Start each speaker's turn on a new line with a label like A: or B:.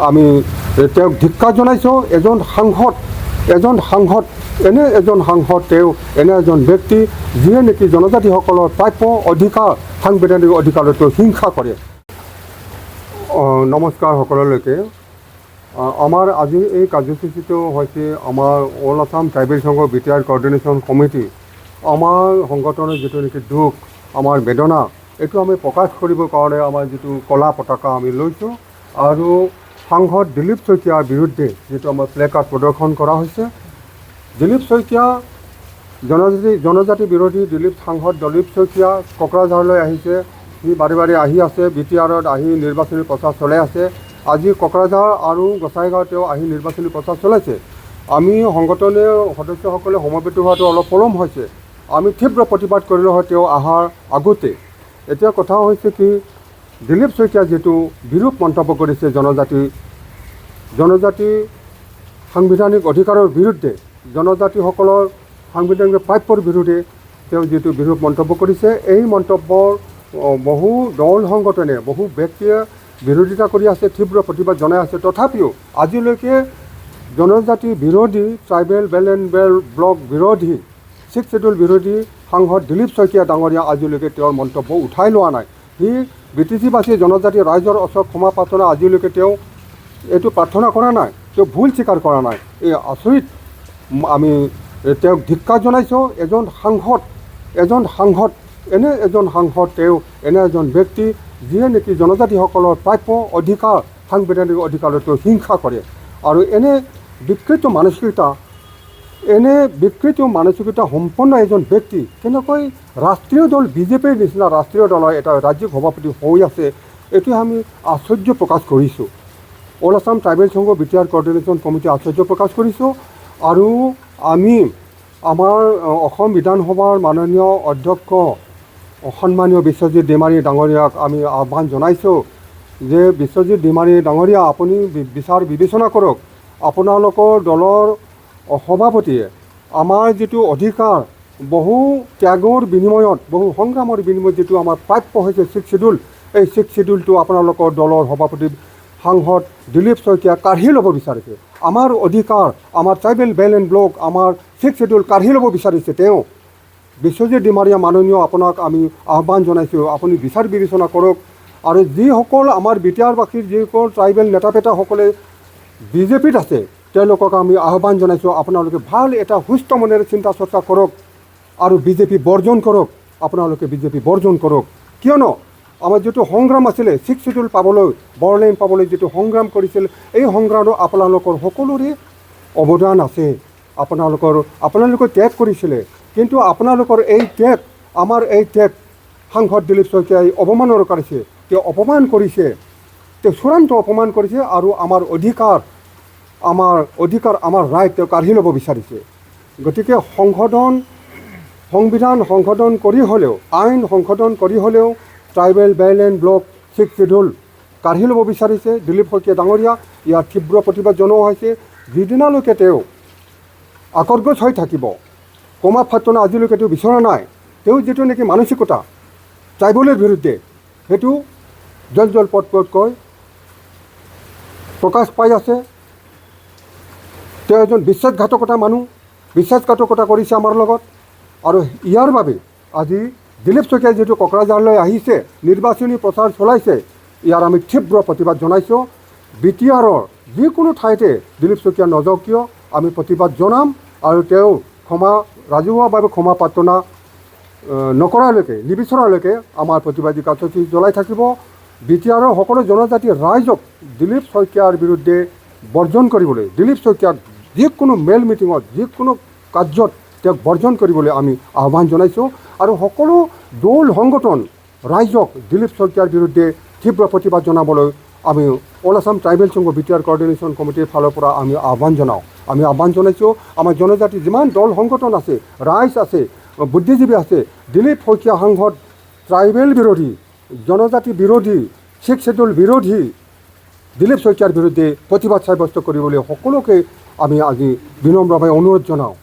A: আমি তেওঁক ধিক্কাৰ জনাইছোঁ। এজন সাংসদ তেওঁ এনে এজন ব্যক্তি যিয়ে নেকি জনজাতিসকলৰ প্ৰাপ্য অধিকাৰ সাংবিধানিক অধিকাৰতো হিংসা কৰে। নমস্কাৰ সকলোলৈকে। আমাৰ আজি এই কাৰ্যসূচীটো হৈছে আমাৰ অল আছাম ট্ৰাইবেল সংঘৰ বিটিআৰ কোঅৰ্ডিনেশ্যন কমিটি। আমাৰ সংগঠনৰ যিটো নেকি দুখ, আমাৰ বেদনা, এইটো আমি প্ৰকাশ কৰিবৰ কাৰণে আমাৰ যিটো কলা পতাকা আমি লৈছোঁ আৰু সাংসদ দিলীপ শইকীয়াৰ বিৰুদ্ধে যিটো আমাৰ প্লেকাৰ্ড প্ৰদৰ্শন কৰা হৈছে। দিলীপ শইকীয়া জনজাতি বিৰোধী সাংসদ দিলীপ শইকীয়া কোকৰাঝাৰলৈ আহিছে। সি বাৰে বাৰে আহি আছে, বিটিআৰত আহি নিৰ্বাচনী প্ৰচাৰ চলাই আছে। আজি কোকৰাঝাৰ আৰু গোসাইগাঁও তেওঁ আহি নিৰ্বাচনী প্ৰচাৰ চলাইছে। আমি সংগঠনৰ সদস্যসকলে সমবেত হোৱাটো অলপ পলম হৈছে। আমি তীব্ৰ প্ৰতিবাদ কৰিলোঁ হয় তেওঁ অহাৰ আগতে। এতিয়া কথা হৈছে কি, দিলীপ শইকীয়া যিটো বিৰূপ মন্তব্য কৰিছে জনজাতি সাংবিধানিক অধিকাৰৰ বিৰুদ্ধে, জনজাতিসকলৰ সাংবিধানিক প্ৰাপ্যৰ বিৰুদ্ধে তেওঁ যিটো বিৰূপ মন্তব্য কৰিছে, এই মন্তব্যৰ বহু দল সংগঠনে, বহু ব্যক্তিয়ে বিৰোধিতা কৰি আছে, তীব্ৰ প্ৰতিবাদ জনাই আছে। তথাপিও আজিলৈকে জনজাতি বিৰোধী, ট্ৰাইবেল বেল এণ্ড ব্লক বিৰোধী, 6th শিডিউল বিৰোধী সাংসদ দিলীপ শইকীয়া ডাঙৰীয়া আজিলৈকে তেওঁৰ মন্তব্য উঠাই লোৱা নাই। সি BTC-বাসী জনজাতি ৰাইজৰ ওচৰত ক্ষমা প্ৰাৰ্থনা আজিলৈকে তেওঁ এইটো প্ৰাৰ্থনা কৰা নাই, তেওঁ ভুল স্বীকাৰ কৰা নাই। এই আচৰিত আমি তেওঁক ধিক্কাৰ জনাইছোঁ। এজন সাংসদ তেওঁ এনে এজন ব্যক্তি যিয়ে নেকি জনজাতিসকলৰ প্ৰাপ্য অধিকাৰ সাংবিধানিক অধিকাৰতো হিংসা কৰে আৰু এনে বিকৃত মানসিকতা সম্পন্ন এজন ব্যক্তি কেনেকৈ ৰাষ্ট্ৰীয় দল BJPৰ নিচিনা ৰাষ্ট্ৰীয় দলৰ এটা ৰাজ্যিক সভাপতি হৈ আছে, এইটো আমি আশ্চৰ্য প্ৰকাশ কৰিছোঁ। অল আছাম ট্ৰাইবেল সংঘ বিটিআৰ কোঅৰ্ডিনেশ্যন কমিটি আশ্চৰ্য প্ৰকাশ কৰিছোঁ। আৰু আমি আমাৰ অসম বিধানসভাৰ মাননীয় অধ্যক্ষ সন্মানীয় বিশ্বজিৎ দৈমাৰী ডাঙৰীয়াক আমি আহ্বান জনাইছোঁ যে বিশ্বজিৎ দৈমাৰী ডাঙৰীয়া, আপুনি বিচাৰ বিবেচনা কৰক। আপোনালোকৰ দলৰ সভাপতিয়ে আমাৰ যিটো অধিকাৰ, বহু ত্যাগৰ বিনিময়ত, বহু সংগ্ৰামৰ বিনিময়ত যিটো আমাৰ প্ৰাপ্য হৈছে 6th শিডিউল, এই 6th শিডিউলটো আপোনালোকৰ দলৰ সভাপতি সাংসদ দিলীপ শইকীয়া কাঢ়ি ল'ব বিচাৰিছে। আমাৰ অধিকাৰ, আমাৰ ট্ৰাইবেল বেল এণ্ড ব্লক, আমাৰ 6th শিডিউল কাঢ়ি ল'ব বিচাৰিছে তেওঁ। বিশ্বজিৎ দৈমাৰীয়া মাননীয়, আপোনাক আমি আহ্বান জনাইছোঁ, আপুনি বিচাৰ বিবেচনা কৰক। আৰু যিসকল আমাৰ বিটিআৰবাসীৰ যিসকল ট্ৰাইবেল নেতা পেতাসকলে BJPত আছে, তেওঁলোকক আমি আহ্বান জনাইছোঁ, আপোনালোকে ভাল এটা সুস্থ মনেৰে চিন্তা চৰ্চা কৰক আৰু BJP বৰ্জন কৰক। আপোনালোকে BJP বৰ্জন কৰক, কিয়নো আমাৰ যিটো সংগ্ৰাম আছিলে 6th শিডিউল পাবলৈ, বড়োলেণ্ড পাবলৈ যিটো সংগ্ৰাম কৰিছিল, এই সংগ্ৰামত আপোনালোকৰ সকলোৰে অৱদান আছে। আপোনালোকে ত্যাগ কৰিছিলে, কিন্তু আপোনালোকৰ এই ত্যাগ, আমাৰ এই ত্যাগ সাংসদ দিলীপ শইকীয়াই অৱমানৰ কৰিছে। তেওঁ অপমান কৰিছে, তেওঁ চূড়ান্ত অপমান কৰিছে আৰু আমাৰ অধিকাৰ, আমাৰ ৰাইট তেওঁ কাঢ়ি ল'ব বিচাৰিছে। গতিকে সংবিধান সংশোধন কৰি হ'লেও, আইন সংশোধন কৰি হ'লেও tribal belt and block 6th schedule কাঢ়ি ল'ব বিচাৰিছে দিলীপ শইকীয়া ডাঙৰীয়া। ইয়াৰ তীব্ৰ প্ৰতিবাদ জনোৱা হৈছে। যিদিনালৈকে তেওঁ আকৰ্গজ হৈ থাকিব, ক্ষমা প্ৰাৰ্থনা আজিলৈকে তেওঁ বিচৰা নাই। তেওঁ যিটো নেকি মানসিকতা ট্ৰাইবেলৰ বিৰুদ্ধে, সেইটো জলপটকৈ প্ৰকাশ পাই আছে। তেওঁ এজন বিশ্বাসঘাতকতা কৰিছে আমাৰ লগত। আৰু ইয়াৰ বাবে আজি দিলীপ শইকীয়াই যিটো কোকৰাঝাৰলৈ আহিছে, নিৰ্বাচনী প্ৰচাৰ চলাইছে, ইয়াৰ আমি তীব্ৰ প্ৰতিবাদ জনাইছোঁ। বিটিআৰৰ যিকোনো ঠাইতে দিলীপ শইকীয়া নাযাওক কিয়, আমি প্ৰতিবাদ জনাম আৰু তেওঁ ৰাজহুৱাভাৱে ক্ষমা প্ৰাৰ্থনা নকৰালৈকে, নিবিচৰালৈকে আমাৰ প্ৰতিবাদী কাৰ্যসূচী চলাই থাকিব। বিটিআৰৰ সকলো জনজাতি ৰাইজক দিলীপ শইকীয়াৰ বিৰুদ্ধে বৰ্জন কৰিবলৈ, দিলীপ শইকীয়াক যিকোনো মেল মিটিঙত, যিকোনো কাৰ্যত তেওঁক বৰ্জন কৰিবলৈ আমি আহ্বান জনাইছোঁ। আৰু সকলো দল সংগঠন ৰাইজক দিলীপ শইকীয়াৰ বিৰুদ্ধে তীব্ৰ প্ৰতিবাদ জনাবলৈ আমি অল আছাম ট্ৰাইবেল সংঘ বিটিআৰ কোঅৰ্ডিনেশ্যন কমিটিৰ ফালৰ পৰা আমি আহ্বান জনাইছোঁ। আমাৰ জনজাতি যিমান দল সংগঠন আছে, ৰাইজ আছে, বুদ্ধিজীৱী আছে, দিলীপ শইকীয়া সাংসদ ট্ৰাইবেল বিৰোধী, জনজাতি বিৰোধী, 6th শিডিউল বিৰোধী দিলীপ শইকীয়াৰ বিৰুদ্ধে প্ৰতিবাদ সাব্যস্ত কৰিবলৈ সকলোকে আমি আজি বিনম্ৰভাৱে অনুৰোধ জনাওঁ।